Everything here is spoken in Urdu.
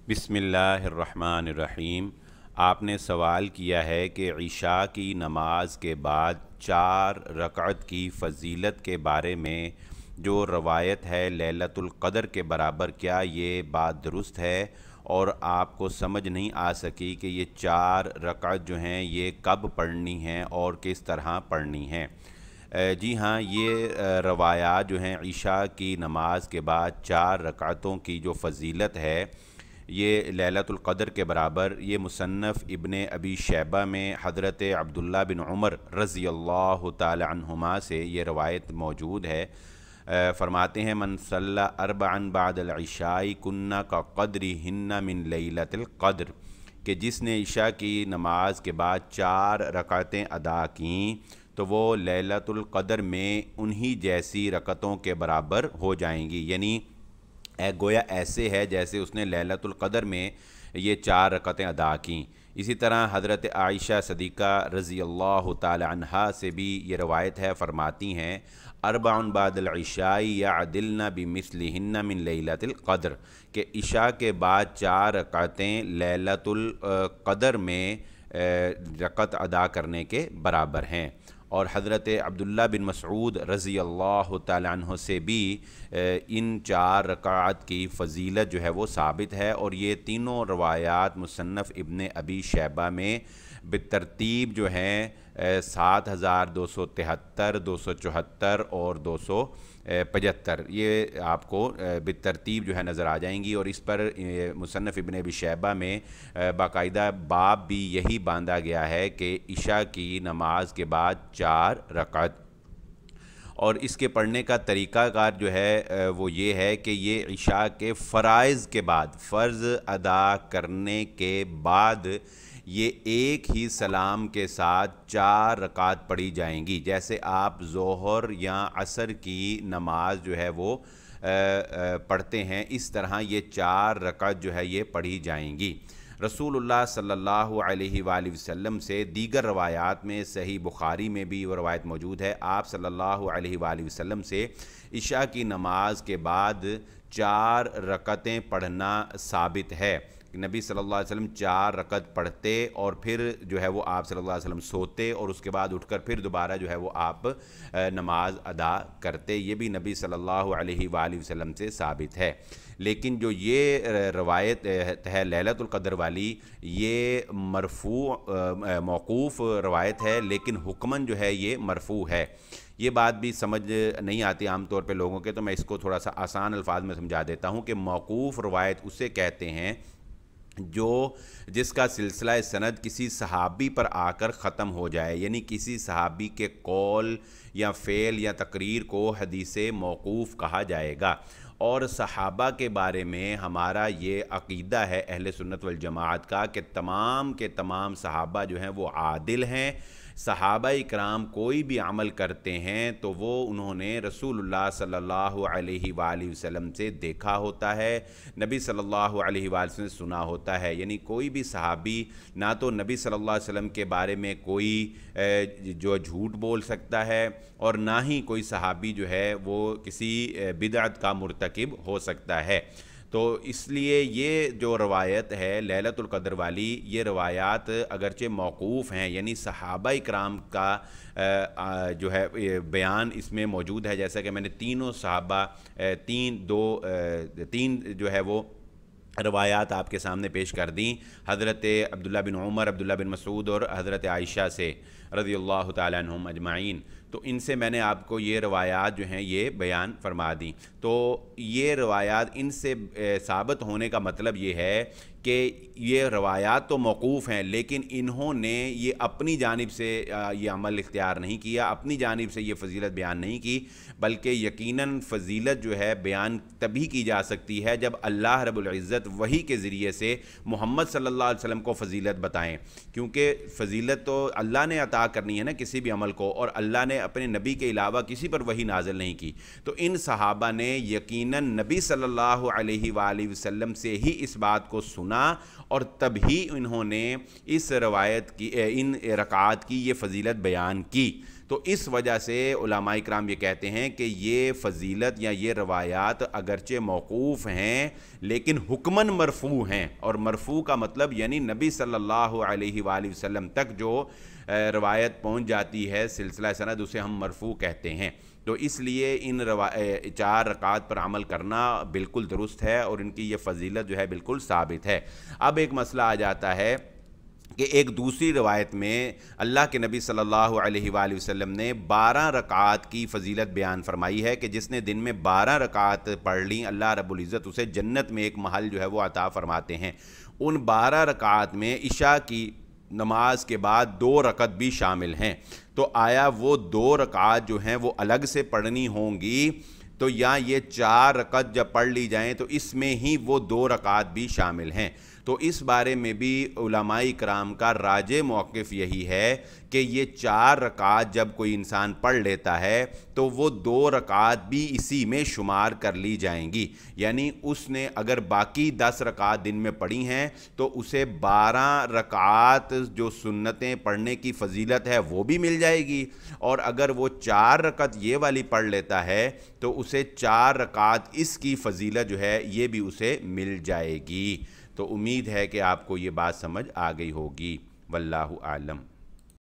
بسم اللہ الرحمن الرحیم۔ آپ نے سوال کیا ہے کہ عشاء کی نماز کے بعد 4 رکعت کی فضیلت کے بارے میں جو روایت ہے لیلۃ القدر کے برابر، کیا یہ بات درست ہے؟ اور آپ کو سمجھ نہیں آ سکی کہ یہ 4 رکعت جو ہیں یہ کب پڑھنی ہیں اور کس طرح پڑھنی ہیں؟ جی ہاں، یہ روایات جو ہیں عشاء کی نماز کے بعد 4 رکعتوں کی جو فضیلت ہے یہ لیلۃ القدر کے برابر، یہ مصنف ابن ابی شیبہ میں حضرت عبداللہ بن عمر رضی اللہ تعالی عنہما سے یہ روایت موجود ہے۔ فرماتے ہیں من صلی اربعا بعد العشاء کنہ کا قدرہن من لیلۃ القدر، کہ جس نے عشاء کی نماز کے بعد 4 رکعتیں ادا کیں تو وہ لیلۃ القدر میں انہی جیسی رکعتوں کے برابر ہو جائیں گی، یعنی گویا ایسے ہے جیسے اس نے لیلۃ القدر میں یہ 4 رکعتیں ادا کیں۔ اسی طرح حضرت عائشہ صدیقہ رضی اللہ تعالی عنہا سے بھی یہ روایت ہے، فرماتی ہیں اربع بعد العشاء یعدلن بمثلہن من لیلۃ القدر، کہ عشاء کے بعد 4 رکعتیں لیلۃ القدر میں رکعت ادا کرنے کے برابر ہیں۔ اور حضرت عبداللہ بن مسعود رضی اللہ تعالی عنہ سے بھی ان 4 رکعات کی فضیلت جو ہے وہ ثابت ہے، اور یہ تینوں روایات مصنف ابن ابی شیبہ میں بالترتیب جو ہیں 7273، 274 اور 275 یہ آپ کو بالترتیب جو ہے نظر آ جائیں گی، اور اس پر مصنف ابن ابی شیبہ میں باقاعدہ باب بھی یہی باندھا گیا ہے کہ عشاء کی نماز کے بعد 4 رکعت، اور اس کے پڑھنے کا طریقہ کار جو ہے وہ یہ ہے کہ یہ عشاء کے فرائض کے بعد، فرض ادا کرنے کے بعد یہ ایک ہی سلام کے ساتھ 4 رکعت پڑھی جائیں گی، جیسے آپ ظہر یا عصر کی نماز جو ہے وہ پڑھتے ہیں، اس طرح یہ 4 رکعت جو ہے یہ پڑھی جائیں گی۔ رسول اللہ صلی اللہ علیہ وآلہ وسلم سے دیگر روایات میں صحیح بخاری میں بھی وہ روایت موجود ہے، آپ صلی اللہ علیہ وآلہ وسلم سے عشاء کی نماز کے بعد 4 رکعتیں پڑھنا ثابت ہے۔ نبی صلی اللہ علیہ وسلم 4 رکعت پڑھتے اور پھر جو ہے وہ آپ صلی اللہ علیہ وسلم سوتے، اور اس کے بعد اٹھ کر پھر دوبارہ جو ہے وہ آپ نماز ادا کرتے، یہ بھی نبی صلی اللہ علیہ وآلہ وسلم سے ثابت ہے۔ لیکن جو یہ روایت ہے لیلۃ القدر والی، یہ مرفوع موقوف روایت ہے، لیکن حکماً جو ہے یہ مرفوع ہے۔ یہ بات بھی سمجھ نہیں آتی عام طور پہ لوگوں کے، تو میں اس کو تھوڑا سا آسان الفاظ میں سمجھا دیتا ہوں کہ موقوف روایت اسے کہتے ہیں جس کا سلسلہ سند کسی صحابی پر آ کر ختم ہو جائے، یعنی کسی صحابی کے قول یا فعل یا تقریر کو حدیث موقوف کہا جائے گا۔ اور صحابہ کے بارے میں ہمارا یہ عقیدہ ہے اہل سنت والجماعت کا کہ تمام کے تمام صحابہ جو ہیں وہ عادل ہیں۔ صحابہ اکرام کوئی بھی عمل کرتے ہیں تو وہ انہوں نے رسول اللہ صلی اللہ علیہ وآلہ وسلم سے دیکھا ہوتا ہے، نبی صلی اللہ علیہ وآلہ وسلم سے سنا ہوتا ہے، یعنی کوئی بھی صحابی نہ تو نبی صلی اللہ علیہ وسلم کے بارے میں کوئی جو جھوٹ بول سکتا ہے، اور نہ ہی کوئی صحابی جو ہے وہ کسی بدعت کا مرتکب ہو سکتا ہے۔ تو اس لیے یہ جو روایت ہے لیلۃ القدر والی، یہ روایات اگرچہ موقوف ہیں، یعنی صحابہ اکرام کا جو ہے بیان اس میں موجود ہے، جیسا کہ میں نے تینوں صحابہ تین جو ہے وہ روایات آپ کے سامنے پیش کر دیں، حضرت عبداللہ بن عمر، عبداللہ بن مسعود اور حضرت عائشہ سے رضی اللہ تعالیٰ عنہم اجمعین، تو ان سے میں نے آپ کو یہ روایات جو ہیں یہ بیان فرما دیں۔ تو یہ روایات ان سے ثابت ہونے کا مطلب یہ ہے کہ یہ روایات تو موقوف ہیں، لیکن انہوں نے یہ اپنی جانب سے یہ عمل اختیار نہیں کیا، اپنی جانب سے یہ فضیلت بیان نہیں کی، بلکہ یقیناً فضیلت جو ہے بیان تبھی کی جا سکتی ہے جب اللہ رب العزت وحی کے ذریعے سے محمد صلی اللہ علیہ وسلم کو فضیلت بتائیں، کیونکہ فضیلت تو اللہ نے عطا کرنی ہے نا کسی بھی عمل کو، اور اللہ نے اپنے نبی کے علاوہ کسی پر وحی نازل نہیں کی۔ تو ان صحابہ نے یقیناً نبی صلی اللہ علیہ وآلہ وسلم سے ہی اس بات کو سنا، اور تب ہی انہوں نے اس روایت کی ان رکعات کی یہ فضیلت بیان کی۔ تو اس وجہ سے علماء کرام یہ کہتے ہیں کہ یہ فضیلت یا یہ روایات اگرچہ موقوف ہیں لیکن حکماً مرفوع ہیں، اور مرفوع کا مطلب یعنی نبی صلی اللہ علیہ وآلہ وسلم تک جو روایت پہنچ جاتی ہے سلسلہ سند، اسے ہم مرفوع کہتے ہیں۔ تو اس لیے ان 4 رکعات پر عمل کرنا بالکل درست ہے اور ان کی یہ فضیلت جو ہے بالکل ثابت ہے۔ اب ایک مسئلہ آ جاتا ہے کہ ایک دوسری روایت میں اللہ کے نبی صلی اللہ علیہ وآلہ وسلم نے 12 رکعات کی فضیلت بیان فرمائی ہے کہ جس نے دن میں 12 رکعات پڑھ لیں اللہ رب العزت اسے جنت میں ایک محل جو ہے وہ عطا فرماتے ہیں۔ ان 12 رکعات میں عشاء کی نماز کے بعد 2 رکعت بھی شامل ہیں، تو آیا وہ 2 رکعات جو ہیں وہ الگ سے پڑھنی ہوں گی، تو یا یہ 4 رکعت جب پڑھ لی جائیں تو اس میں ہی وہ 2 رکعات بھی شامل ہیں؟ تو اس بارے میں بھی علماء کرام کا راجح موقف یہی ہے کہ یہ 4 رکعات جب کوئی انسان پڑھ لیتا ہے تو وہ 2 رکعات بھی اسی میں شمار کر لی جائیں گی، یعنی اس نے اگر باقی 10 رکعات دن میں پڑھی ہیں تو اسے 12 رکعات جو سنتیں پڑھنے کی فضیلت ہے وہ بھی مل جائے گی، اور اگر وہ 4 رکعت یہ والی پڑھ لیتا ہے تو اسے 4 رکعات اس کی فضیلت جو ہے یہ بھی اسے مل جائے گی۔ تو امید ہے کہ آپ کو یہ بات سمجھ آ گئی ہوگی، واللہ اعلم۔